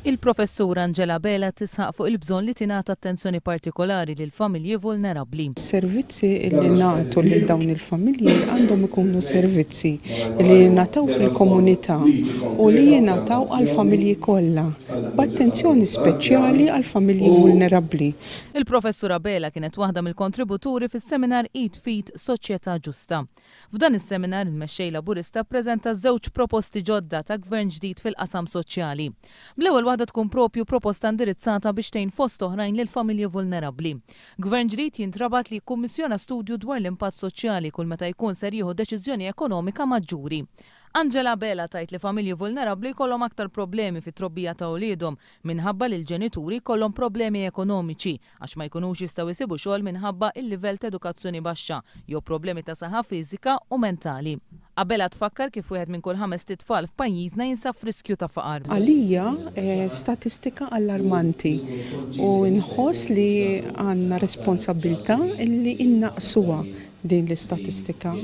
Il-Professur Angela Abela tisħaq fuq il-bżonn li tingħata attenzjoni partikolari lil familji vulnerabbli. Servizzi li nagħtu lil dawn il-familji għandhom ikunu servizzi li jingħataw fil-komunità u li jingħataw għall-familji kollha b'attenzjoni speċjali għall-familji vulnerabbli. Il-Professur Abela kienet waħda mill-kontributuri fis-seminar Eat Socjeta Gusta. F'dan is-seminar il-Mexxej Laburista ppreżenta żewġ proposti ġodda ta' gvern ġdid fil-qasam soċjali. Bl-ewwel waħda tkun propju proposta indirizzata biex tgħin fost oħrajn lil familji vulnerabbli. Gvern ġdid jintrabat li jkummissjona studju dwar l-impatt soċjali kull meta jkun ser jieħu deċiżjoni ekonomika maġġuri. Angela Abela tajt li familji vulnerabbli kollhom aktar problemi fit-trobbija ta' uliedhom minħabba li l-ġenituri kollhom problemi ekonomiċi għax ma jkunux jistgħu jsibu xogħol minħabba il-livell ta' edukazzjoni baxxa jew problemi ta' saħħa fiżika u mentali. Abela tfakkar kif wieħed minn kull 5 tfal f'pajjiżna jinsab f'riskju ta' faqar. Għalija statistika allarmanti u nħoss li għandna responsabilità illi innaqsuha din l-istatistika.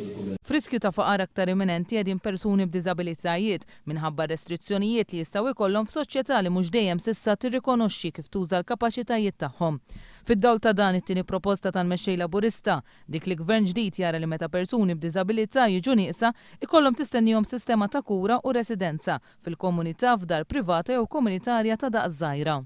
F'riskju ta' faqar aktar imminenti qegħdin persuni b'diżabilitajiet minħabba restrizzjonijiet li jistgħu jkollhom f'soċjetà li mhux dejjem s'issa tirrikonoxxi kif tuża l-kapaċitajiet tagħhom. Fid-dawl ta' dan it-tieni proposta tal-Mexxej Laburista, dik li gvern ġdid jara li meta persuni b'diżabilità jiġu nieqsa ikollhom tistennihom sistema ta' kura u residenza fil-komunità f'dar privata jew komunitarja ta' daqs żgħira.